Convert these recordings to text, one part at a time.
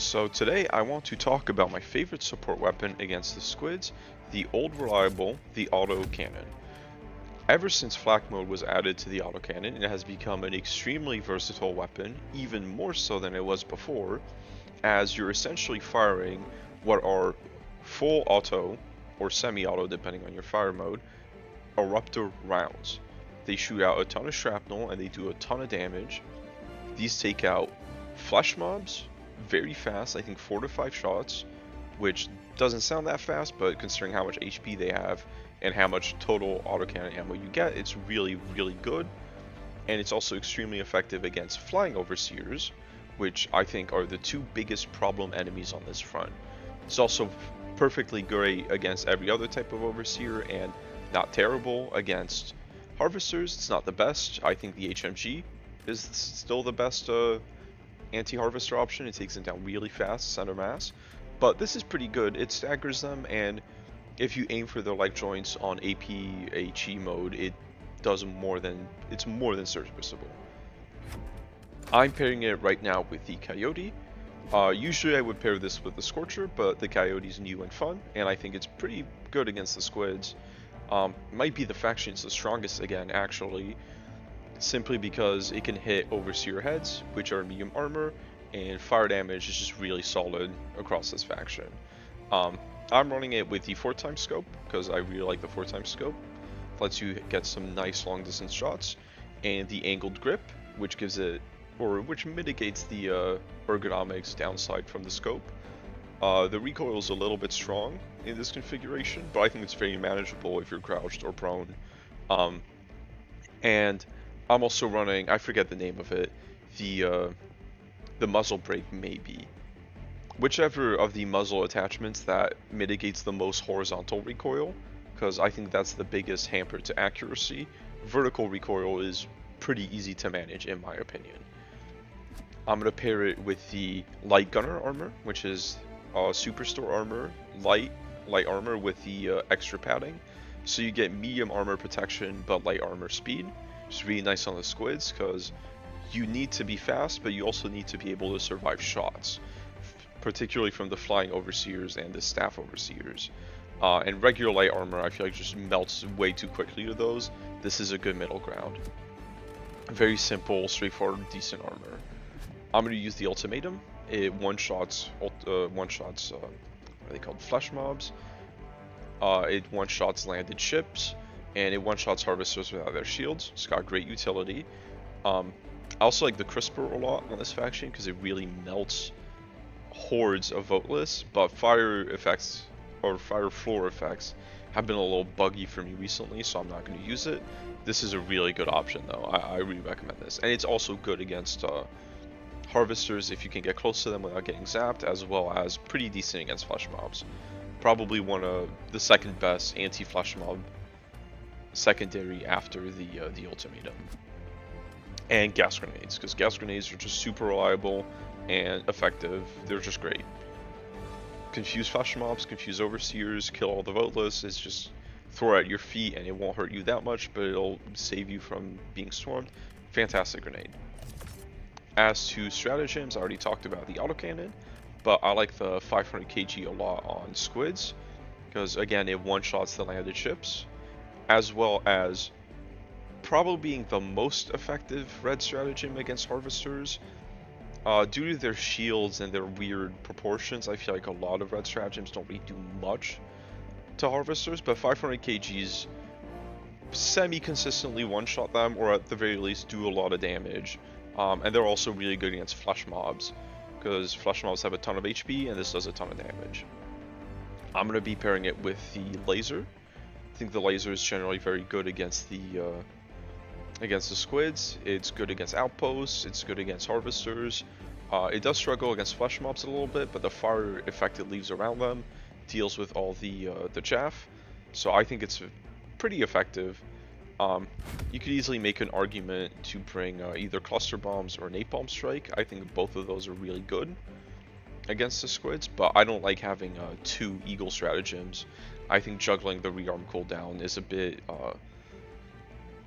So today I want to talk about my favorite support weapon against the squids, the old reliable, the autocannon. Ever since flak mode was added to the autocannon, it has become an extremely versatile weapon, even more so than it was before, as you're essentially firing what are full auto, or semi-auto depending on your fire mode, eruptor rounds. They shoot out a ton of shrapnel and they do a ton of damage. These take out flesh mobs very fast, I think 4 to 5 shots, which doesn't sound that fast, but considering how much HP they have and how much total autocannon ammo you get, it's really, really good. And it's also extremely effective against flying overseers, which I think are the two biggest problem enemies on this front. It's also perfectly great against every other type of overseer and not terrible against harvesters. It's not the best. I think the HMG is still the best anti-harvester option. It takes them down really fast, center mass. But this is pretty good. It staggers them, and if you aim for their life joints on AP-HE mode, it's more than serviceable. I'm pairing it right now with the Coyote. Usually I would pair this with the Scorcher, but the Coyote's new and fun, and I think it's pretty good against the squids. Might be the faction it's the strongest again, actually, simply because it can hit overseer heads, which are medium armor, and fire damage is just really solid across this faction. I'm running it with the 4x scope because I really like the 4x scope. Lets you get some nice long distance shots, and the angled grip, which mitigates the ergonomics downside from the scope. The recoil is a little bit strong in this configuration, but I think it's very manageable if you're crouched or prone. And I'm also running, I forget the name of it, the muzzle brake maybe. Whichever of the muzzle attachments that mitigates the most horizontal recoil, because I think that's the biggest hamper to accuracy. Vertical recoil is pretty easy to manage in my opinion. I'm going to pair it with the light gunner armor, which is superstore armor, light armor with the extra padding. So you get medium armor protection but light armor speed. It's really nice on the squids because you need to be fast, but you also need to be able to survive shots, particularly from the flying overseers and the staff overseers. And regular light armor, I feel like just melts way too quickly to those. This is a good middle ground. Very simple, straightforward, decent armor. I'm going to use the ultimatum. It one-shots, what are they called? Flesh mobs. It one-shots landed ships. And it one-shots harvesters without their shields. It's got great utility. I also like the crisper a lot on this faction because it really melts hordes of voteless, but fire effects or fire floor effects have been a little buggy for me recently, so I'm not going to use it. This is a really good option though. I really recommend this, and it's also good against harvesters if you can get close to them without getting zapped, as well as pretty decent against flesh mobs. Probably one of the second best anti-flesh mob secondary after the ultimatum. And gas grenades, because gas grenades are just super reliable and effective. They're just great. Confuse flesh mobs, confuse overseers, kill all the voteless. It's just throw it at your feet and it won't hurt you that much, but it'll save you from being swarmed. Fantastic grenade. As to stratagems, I already talked about the autocannon, but I like the 500 kg a lot on squids, because again it one-shots the landed ships, as well as probably being the most effective red stratagem against harvesters. Due to their shields and their weird proportions, I feel like a lot of red stratagems don't really do much to harvesters, but 500 kgs semi-consistently one-shot them, or at the very least do a lot of damage. And they're also really good against flesh mobs, because flesh mobs have a ton of HP and this does a ton of damage. I'm going to be pairing it with the laser. I think the laser is generally very good against the squids. It's good against outposts, it's good against harvesters. It does struggle against flesh mobs a little bit, but the fire effect it leaves around them deals with all the chaff. So I think it's pretty effective. You could easily make an argument to bring either cluster bombs or napalm strike. I think both of those are really good against the squids, but I don't like having two eagle stratagems. I think juggling the rearm cooldown is a bit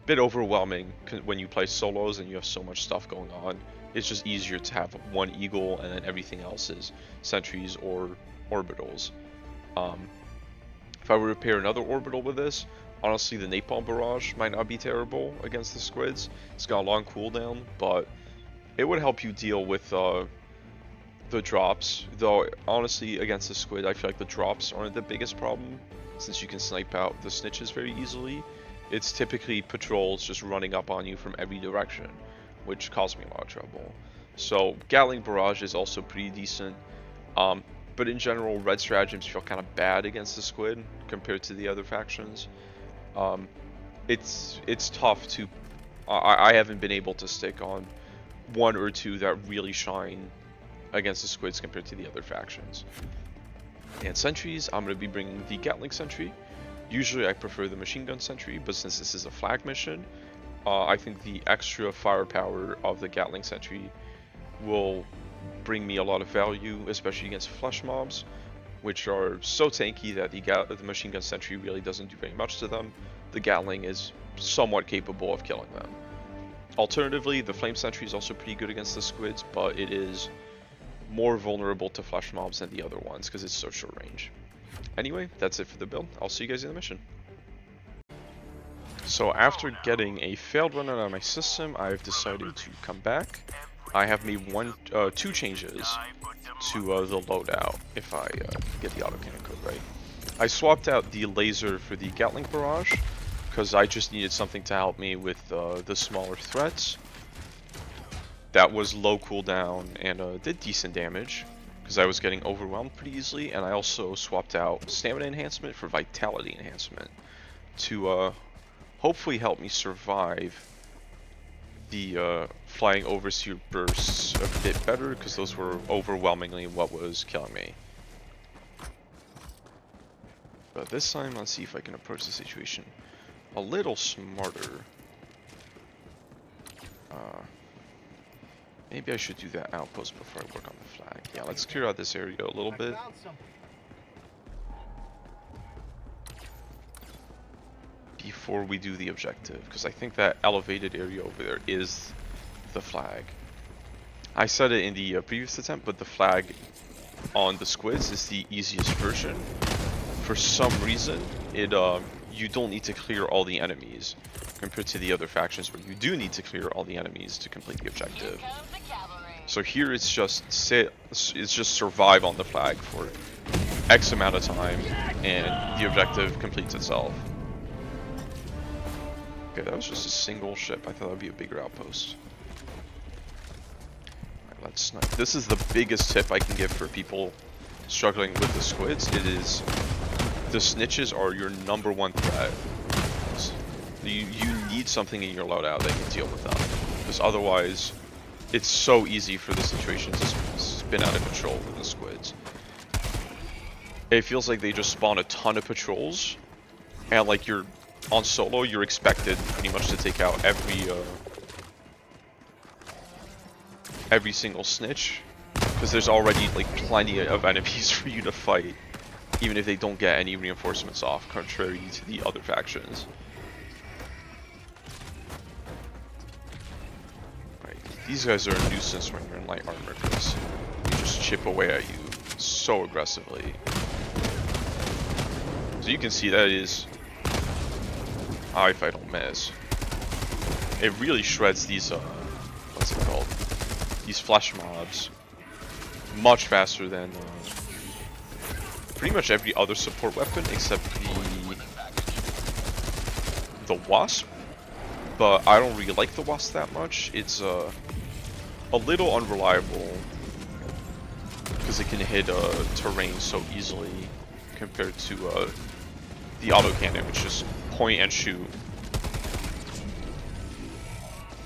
overwhelming when you play solos and you have so much stuff going on. it's just easier to have one eagle and then everything else is sentries or orbitals. If I were to pair another orbital with this, honestly the napalm barrage might not be terrible against the squids. It's got a long cooldown, but it would help you deal with the drops. Though honestly, against the squid, I feel like the drops aren't the biggest problem, since you can snipe out the snitches very easily. It's typically patrols just running up on you from every direction, which caused me a lot of trouble. So Gatling barrage is also pretty decent. But in general, red stratagems feel kind of bad against the squid compared to the other factions. It's tough to. I haven't been able to stick on one or two that really shine against the squids compared to the other factions. And sentries, I'm going to be bringing the Gatling sentry. Usually I prefer the machine gun sentry, but since this is a flag mission, I think the extra firepower of the Gatling sentry will bring me a lot of value, especially against flesh mobs, which are so tanky that the machine gun sentry really doesn't do very much to them. The Gatling is somewhat capable of killing them. Alternatively, the flame sentry is also pretty good against the squids, but it is more vulnerable to flesh mobs than the other ones because it's so short range. Anyway, that's it for the build. I'll see you guys in the mission. So after getting a failed run out of my system, I've decided to come back. I have made two changes to the loadout, if I get the autocannon code right. I swapped out the laser for the Gatling barrage, because I just needed something to help me with the smaller threats. That was low cooldown and did decent damage, because I was getting overwhelmed pretty easily, and I also swapped out stamina enhancement for vitality enhancement to hopefully help me survive the flying overseer bursts a bit better, because those were overwhelmingly what was killing me. But this time, let's see if I can approach the situation a little smarter. Maybe I should do that outpost before I work on the flag. Yeah, let's clear out this area a little bit. Before we do the objective, because I think that elevated area over there is the flag. I said it in the previous attempt, but the flag on the squids is the easiest version. For some reason, you don't need to clear all the enemies compared to the other factions where you do need to clear all the enemies to complete the objective. So here it's just survive on the flag for X amount of time, and the objective completes itself. Okay, that was just a single ship. I thought that would be a bigger outpost. Alright, let's snipe. This is the biggest tip I can give for people struggling with the squids. It is, the snitches are your #1 threat. You need something in your loadout that can deal with them, because otherwise it's so easy for the situation to spin out of control with the squids. It feels like they just spawn a ton of patrols, and like you're on solo, you're expected pretty much to take out every single snitch, because there's already like plenty of enemies for you to fight, even if they don't get any reinforcements off, contrary to the other factions. Right, these guys are a nuisance when you're in light armor, because they just chip away at you so aggressively. So you can see that is, if I don't miss, it really shreds these, what's it called? These flesh mobs much faster than pretty much every other support weapon except the wasp. But I don't really like the wasp that much. It's a little unreliable because it can hit terrain so easily compared to the autocannon, which is point and shoot.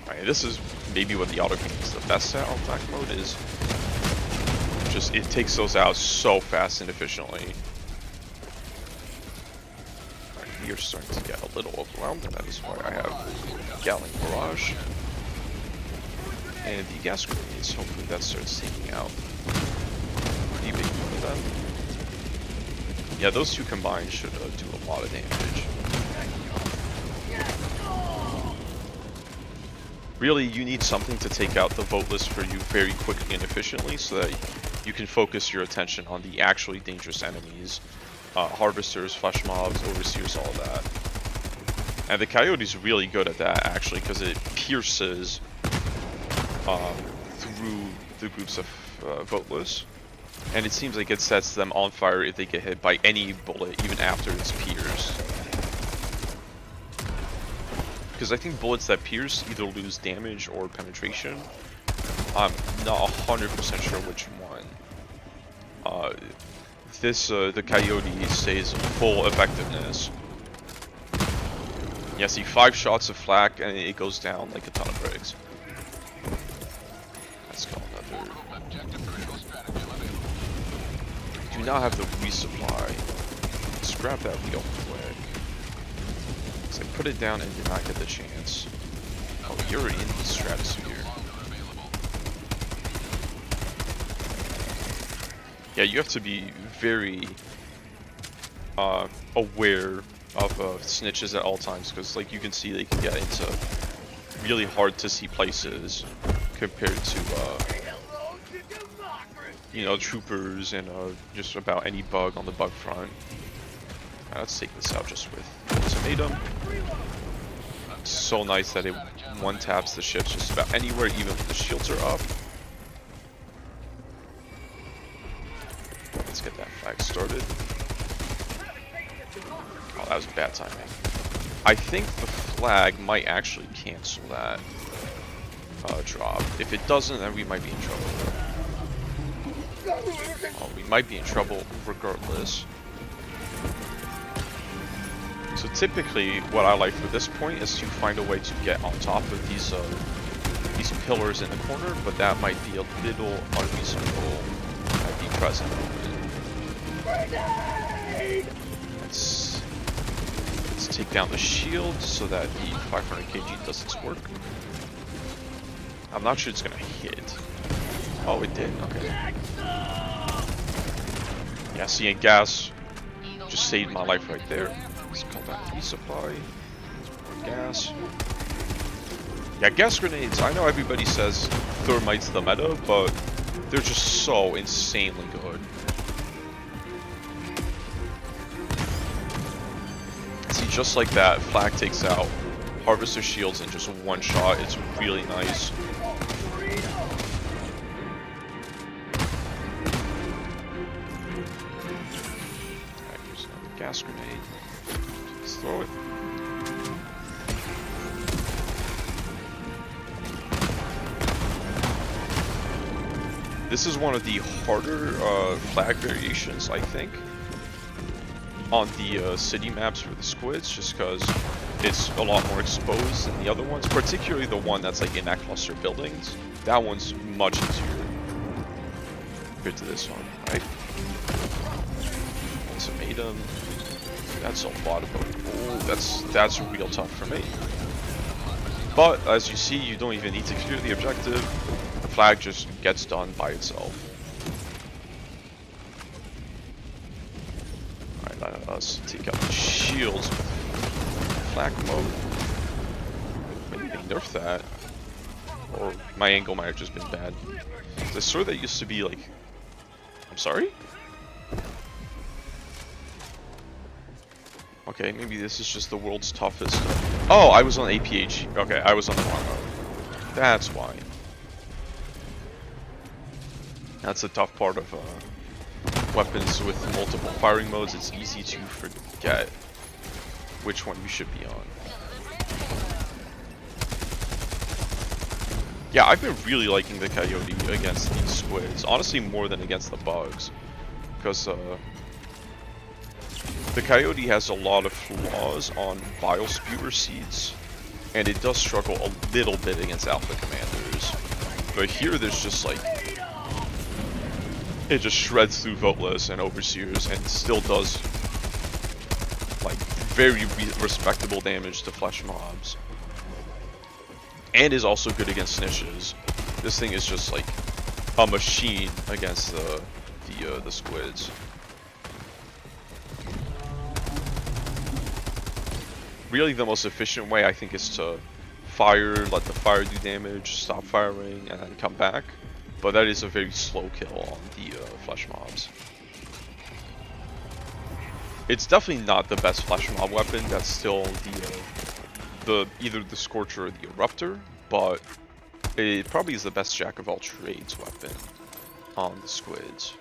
Alright, this is maybe what the autocannon is the best at on flak mode, is just it takes those out so fast and efficiently. Alright, we are starting to get a little overwhelmed, and that is why I have Gatling barrage and the gas grenades. Hopefully that starts taking out pretty big of them. Yeah, those two combined should do a lot of damage. Really, you need something to take out the voteless for you very quickly and efficiently so that you can focus your attention on the actually dangerous enemies. Harvesters, flesh mobs, overseers, all of that. And the coyote's really good at that, actually, because it pierces through the groups of voteless. And it seems like it sets them on fire if they get hit by any bullet, even after it's pierced. Because I think bullets that pierce either lose damage or penetration. I'm not 100% sure which one. The coyote stays full effectiveness. Yeah, see, 5 shots of flak and it goes down like a ton of bricks. Let's go another. Do not have the resupply. Let's grab that real quick. So I put it down and did not get the chance. Oh, you're in the stratosphere. Yeah, you have to be very aware of snitches at all times, because like you can see they can get into really hard to see places compared to you know, troopers and just about any bug on the bug front. Right, let's take this out just with ultimatum. It's so nice that it one taps the ships just about anywhere, even when the shields are up. Let's get that flag started. Oh, that was bad timing. I think the flag might actually cancel that drop. If it doesn't, then we might be in trouble. Oh, we might be in trouble regardless. So typically, what I like for this point is to find a way to get on top of these pillars in the corner, but that might be a little unreasonable at the present moment. Let's take down the shield so that the 500 kg does its work. I'm not sure it's gonna hit. Oh, it did. Okay. Yeah, seeing gas just saved my life right there. Let's call that resupply. More gas. Yeah, gas grenades. I know everybody says thermite's the meta, but they're just so insanely good. See, just like that, flak takes out harvester shields in just one shot. It's really nice. Alright, here's another gas grenade. Just throw it. This is one of the harder flag variations, I think, on the city maps for the squids, just because it's a lot more exposed than the other ones, particularly the one that's like in that cluster of buildings. That one's much easier compared to this one, right? Ultimatum. That's a lot of that's real tough for me. But as you see, you don't even need to clear the objective. The flag just gets done by itself. Alright, let us take out the shields with flak mode. Maybe they nerfed that. Or my angle might have just been bad. The sword that used to be like... I'm sorry? Okay, maybe this is just the world's toughest. Oh, I was on APH. Okay, I was on the wrong mode. That's why. That's the tough part of weapons with multiple firing modes. It's easy to forget which one you should be on. Yeah, I've been really liking the coyote against these squids. Honestly, more than against the bugs. Because the coyote has a lot of flaws on bile sputer seeds, and it does struggle a little bit against alpha commanders. But here there's just like, it just shreds through voteless and overseers and still does like very respectable damage to flesh mobs. And is also good against snitches. This thing is just like a machine against the squids. Really, the most efficient way, I think, is to fire, let the fire do damage, stop firing, and then come back. But that is a very slow kill on the flesh mobs. It's definitely not the best flesh mob weapon. That's still the either the Scorcher or the Eruptor, but it probably is the best jack of all trades weapon on the squids.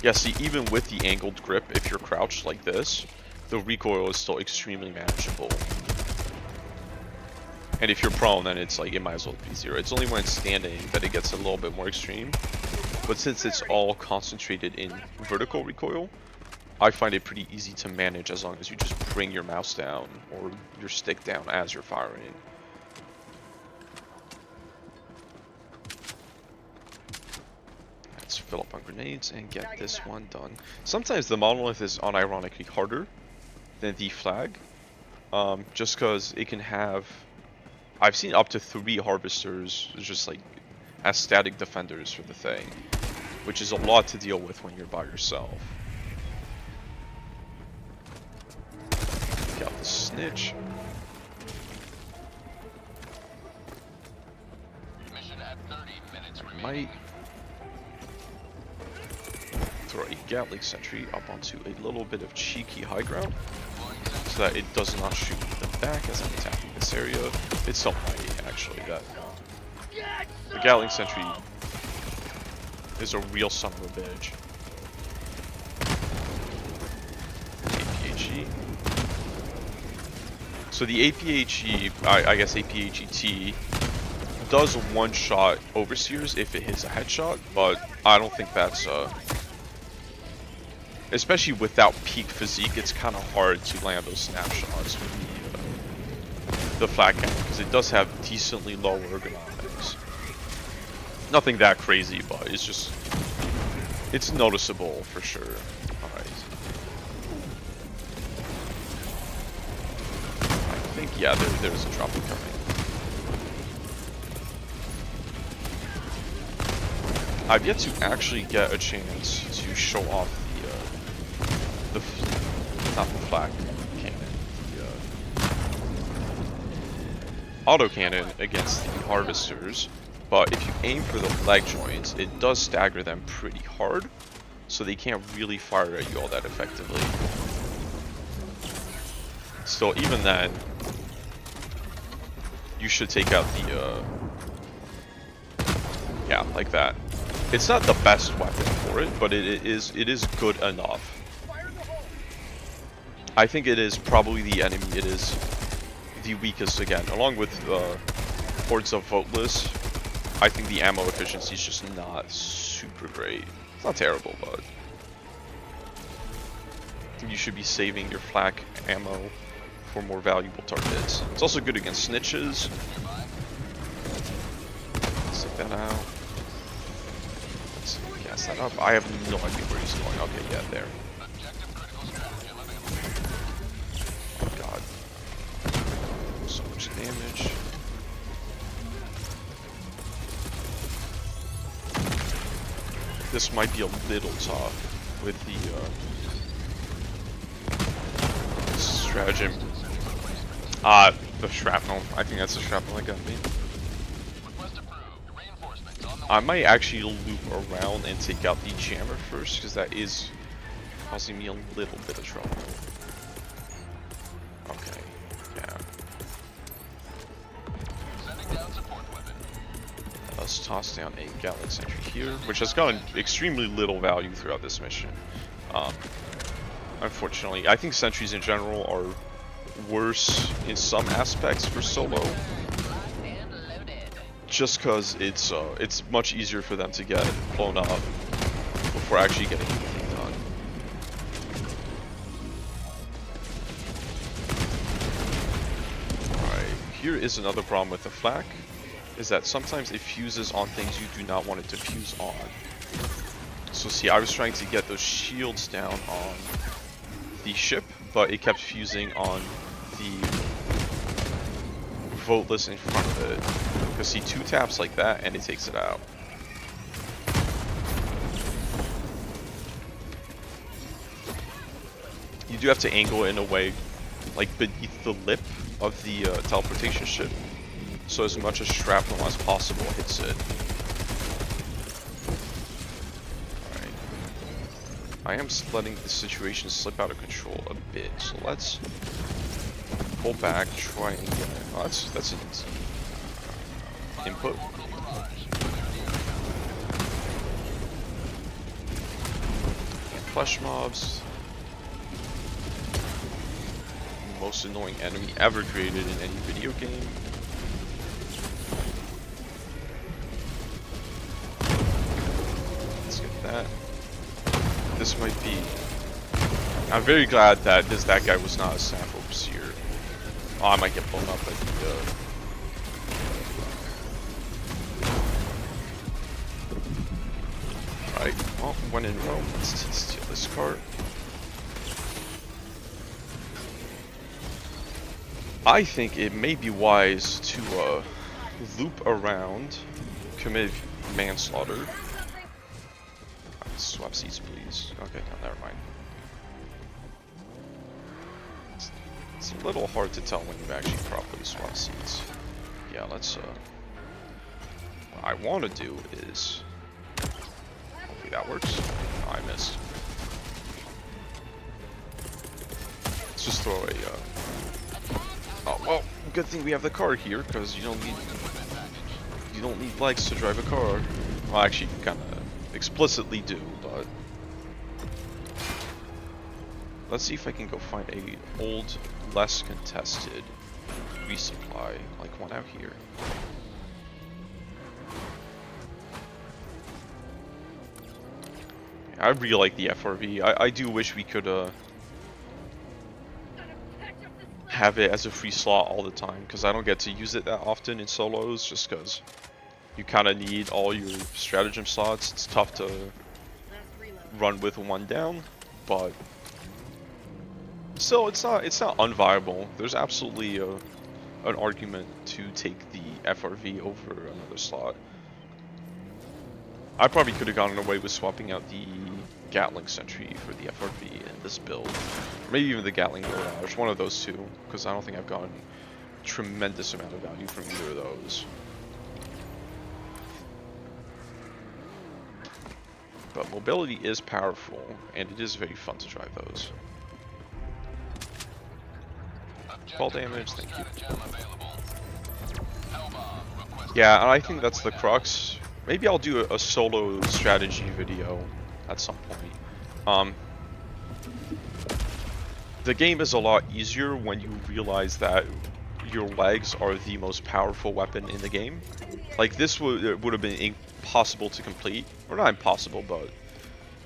Yeah, see, even with the angled grip, if you're crouched like this, the recoil is still extremely manageable. And if you're prone, then it's like, it might as well be 0. It's only when it's standing that it gets a little bit more extreme. But since it's all concentrated in vertical recoil, I find it pretty easy to manage as long as you just bring your mouse down or your stick down as you're firing. Let's fill up on grenades and get this one done. Sometimes the monolith is unironically harder than the flag, just because it can have... I've seen up to 3 harvesters just like as static defenders for the thing, which is a lot to deal with when you're by yourself. Got the snitch. I might throw a Gatling sentry up onto a little bit of cheeky high ground, so that it does not shoot them back as I'm attacking this area. It's so mighty, actually, that the Gatling sentry is a real son of a bitch. APHE. So the APHE, I guess APHET, does one-shot Overseers if it hits a headshot, but I don't think that's especially without peak physique, it's kind of hard to land those snapshots with the flak cannon, because it does have decently low ergonomics. Nothing that crazy, but it's just, it's noticeable for sure. Alright. I think, yeah, there's a drop coming. I've yet to actually get a chance to show off not the flak cannon, the autocannon against the harvesters, but if you aim for the leg joints, it does stagger them pretty hard, so they can't really fire at you all that effectively. Still, even then, you should take out the, yeah, like that. It's not the best weapon for it, but it is good enough. I think it is probably the enemy it is the weakest again, along with hordes of voteless. I think the ammo efficiency is just not super great. It's not terrible, but you should be saving your flak ammo for more valuable targets. It's also good against snitches. Let's take that out. Let's gas that up. I have no idea where he's going. Okay, yeah, there. Oh god. So much damage. This might be a little tough with the stratagem. The shrapnel. I think that's the shrapnel that got me. I might actually loop around and take out the jammer first, because that is causing me a little bit of trouble. Okay, yeah. Let's toss down a Gatling sentry here, which has gotten extremely little value throughout this mission. Unfortunately, I think sentries in general are worse in some aspects for solo, just because it's much easier for them to get blown up before actually getting anything done. Alright, here is another problem with the flak, is that sometimes it fuses on things you do not want it to fuse on. So see, I was trying to get those shields down on the ship, but it kept fusing on the voteless in front of it. Because see, 2 taps like that and it takes it out. You do have to angle it in a way like beneath the lip of the teleportation ship, so as much as shrapnel as possible hits it. Alright. I am letting the situation slip out of control a bit, so let's pull back, try and get it. Oh, that's an easy input. Flesh mobs. Most annoying enemy ever created in any video game. Let's get that. This might be... I'm very glad that that guy was not a Sapphire Seer. Oh, I might get blown up at the... Right, well, when in Rome, let's steal this cart. I think it may be wise to loop around, commit manslaughter. Swap seats, please. Okay, no, never mind. It's a little hard to tell when you actually properly swap seats. Yeah, let's. What I want to do is. Hopefully that works. Oh, I missed. Let's just throw a. Oh well, good thing we have the car here, because you don't need legs to drive a car. Well, actually, you kind of explicitly do, but let's see if I can go find a old, less contested resupply, like one out here. I really like the FRV. I do wish we could have it as a free slot all the time, because I don't get to use it that often in solos, just because you kind of need all your stratagem slots. It's tough to run with one down, but still, it's not unviable. There's absolutely an argument to take the FRV over another slot. I probably could have gotten away with swapping out the Gatling Sentry for the FRV in this build, or maybe even the Gatling Mirage, one of those two, because I don't think I've gotten a tremendous amount of value from either of those. But mobility is powerful, and it is very fun to drive those. Fall damage, thank you. Yeah, and I think that's the crux. Maybe I'll do a solo strategy video at some point. The game is a lot easier when you realize that your legs are the most powerful weapon in the game. Like, this would have been impossible to complete, or not impossible, but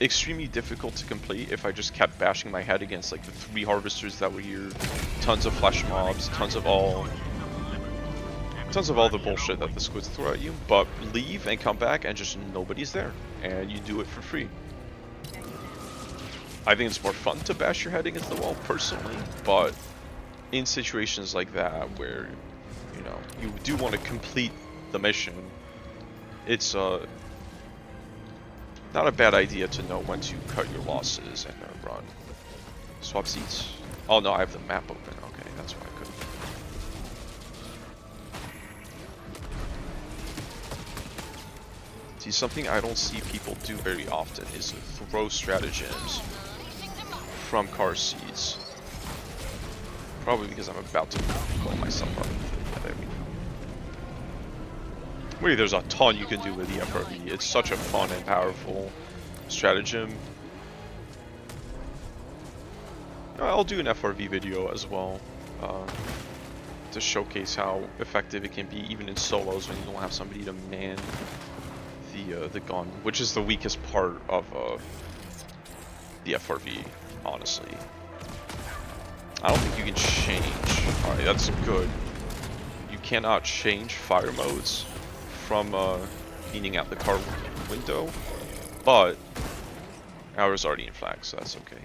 extremely difficult to complete if I just kept bashing my head against like the 3 harvesters that were here, tons of flesh mobs, tons of all the bullshit that the squids throw at you. But leave and come back and just nobody's there, and you do it for free. I think it's more fun to bash your head against the wall personally, but in situations like that where, you know, you do want to complete the mission, it's not a bad idea to know when to cut your losses and run. Swap seats. Oh no, I have the map open. Okay, that's why I couldn't. See, something I don't see people do very often is throw stratagems from car seats. Probably because I'm about to blow myself up. Yeah, there we go. Wait, there's a ton you can do with the FRV. It's such a fun and powerful stratagem. I'll do an FRV video as well to showcase how effective it can be even in solos when you don't have somebody to man the gun, which is the weakest part of the FRV, honestly. I don't think you can change. Alright, that's good. You cannot change fire modes from cleaning out the car window, but ours already in flag, so that's okay.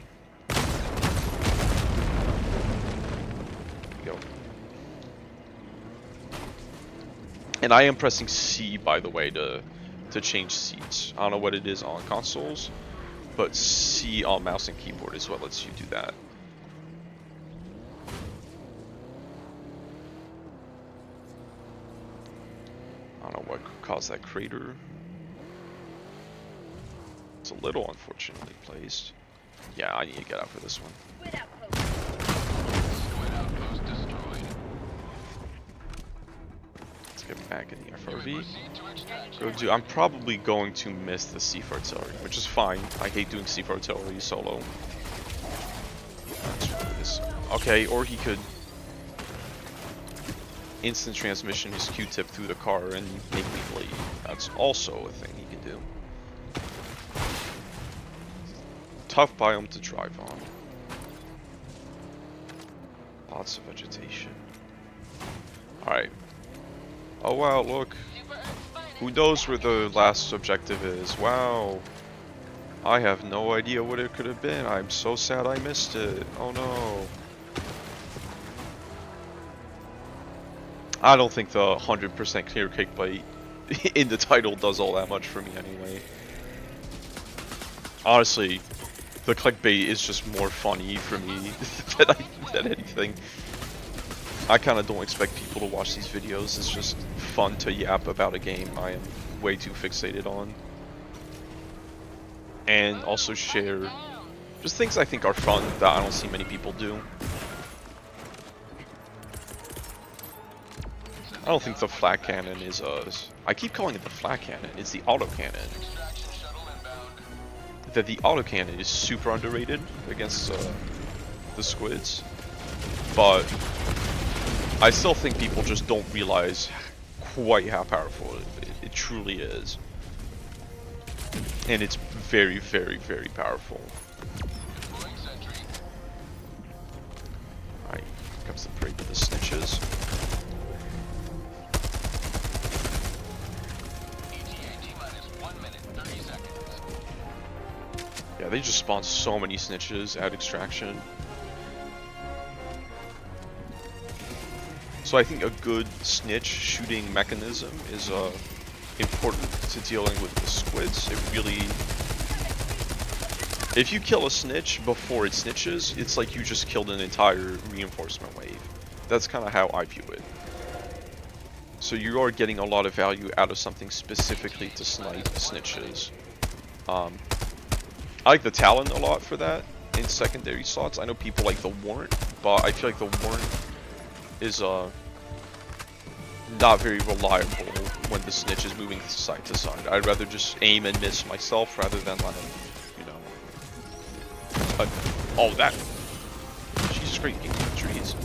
There we go. And I am pressing C, by the way, to change seats. I don't know what it is on consoles, but C on mouse and keyboard is what lets you do that. cause that crater. It's a little unfortunately placed. Yeah, I need to get out for this one. Let's get back in the FRV. I'm probably going to miss the C4 artillery, which is fine. I hate doing C4 artillery solo. Okay, or he could instant transmission his Q-tip through the car and make me bleed. That's also a thing he can do. Tough biome to drive on. Lots of vegetation. Alright. Oh wow, look. Who knows where the last objective is? Wow. I have no idea what it could have been. I'm so sad I missed it. Oh no. I don't think the 100% clear clickbait in the title does all that much for me anyway. Honestly, the clickbait is just more funny for me than anything. I kind of don't expect people to watch these videos. It's just fun to yap about a game I am way too fixated on. And also share just things I think are fun that I don't see many people do. I don't think the flak cannon is I keep calling it the flak cannon. It's the autocannon. That the autocannon is super underrated against the squids, but I still think people just don't realize quite how powerful it truly is, and it's very, very, very powerful. Alright, here comes the parade with the snitches. Yeah, they just spawn so many snitches at extraction. So I think a good snitch shooting mechanism is important to dealing with the squids. It really... If you kill a snitch before it snitches, it's like you just killed an entire reinforcement wave. That's kind of how I view it. So you are getting a lot of value out of something specifically to snipe snitches. I like the Talon a lot for that in secondary slots. I know people like the Warrant, but I feel like the Warrant is not very reliable when the snitch is moving side to side. I'd rather just aim and miss myself rather than let him, you know. Oh, that. She's freaking trees.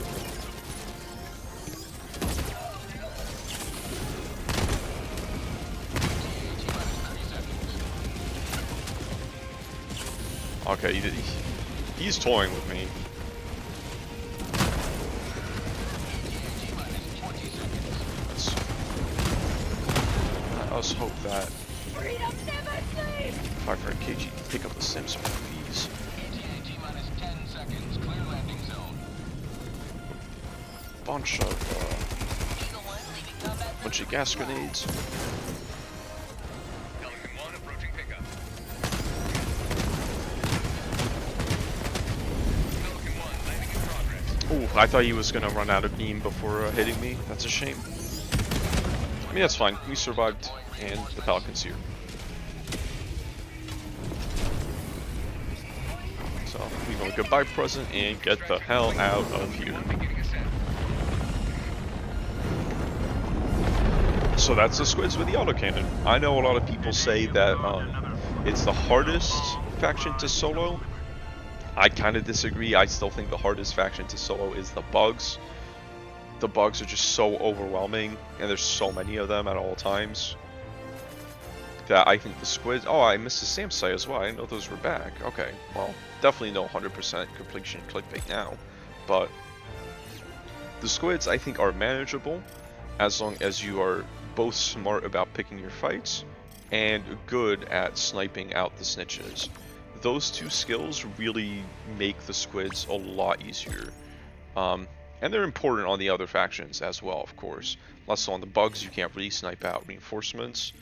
Okay, he's toying with me. Let's hope that 500 kg can pick up the Sims with ease. Bunch of gas grenades. Ooh, I thought he was gonna run out of beam before hitting me. That's a shame. I mean, that's fine. We survived, and the Pelican's here. So, we go goodbye present and get the hell out of here. So that's the squids with the autocannon. I know a lot of people say that it's the hardest faction to solo. I kind of disagree. I still think the hardest faction to solo is the bugs. The bugs are just so overwhelming, and there's so many of them at all times, that I think the squids... Oh, I missed the SAM site as well. I didn't know those were back. Okay, well, definitely no 100% completion clickbait now, but the squids I think are manageable as long as you are both smart about picking your fights and good at sniping out the snitches. Those two skills really make the squids a lot easier. And they're important on the other factions as well, of course. Less so on the bugs, you can't really snipe out reinforcements.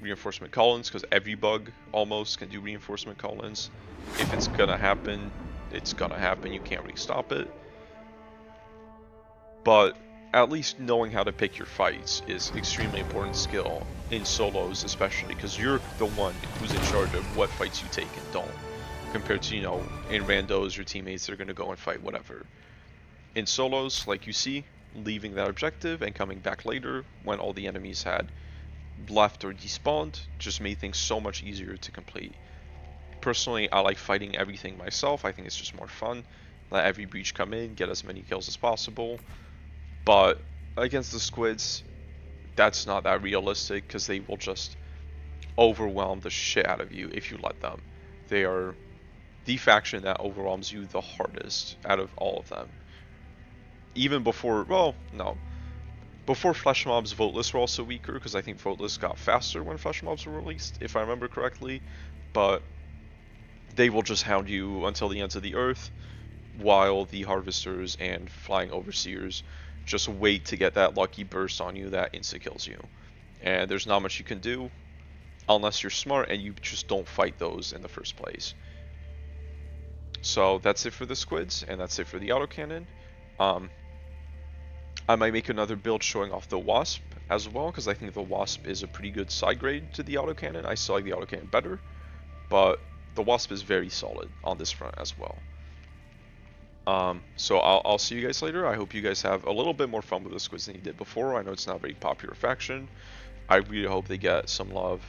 Reinforcement call-ins, because every bug almost can do reinforcement call-ins. If it's gonna happen, it's gonna happen. You can't really stop it. But at least knowing how to pick your fights is extremely important skill in solos, especially because you're the one who's in charge of what fights you take and don't, compared to, you know, in randos, your teammates are going to go and fight whatever. In solos, like you see, leaving that objective and coming back later when all the enemies had left or despawned just made things so much easier to complete. Personally, I like fighting everything myself. I think it's just more fun. Let every breach come in, get as many kills as possible. But against the squids, that's not that realistic because they will just overwhelm the shit out of you if you let them. They are the faction that overwhelms you the hardest out of all of them. Even before, well, no. Before flesh mobs, voteless were also weaker because I think voteless got faster when flesh mobs were released, if I remember correctly. But they will just hound you until the ends of the earth, while the harvesters and flying overseers just wait to get that lucky burst on you that insta-kills you. And there's not much you can do unless you're smart and you just don't fight those in the first place. So that's it for the squids, and that's it for the autocannon. I might make another build showing off the wasp as well, because I think the wasp is a pretty good side grade to the autocannon. I still like the autocannon better, but the wasp is very solid on this front as well. So I'll see you guys later. I hope you guys have a little bit more fun with the squids than you did before. I know it's not a very popular faction. I really hope they get some love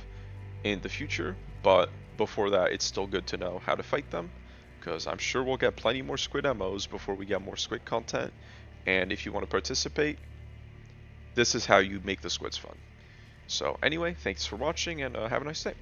in the future, but before that, it's still good to know how to fight them, because I'm sure we'll get plenty more squid MOs before we get more squid content. And if you want to participate, this is how you make the squids fun. So anyway, thanks for watching, and have a nice day.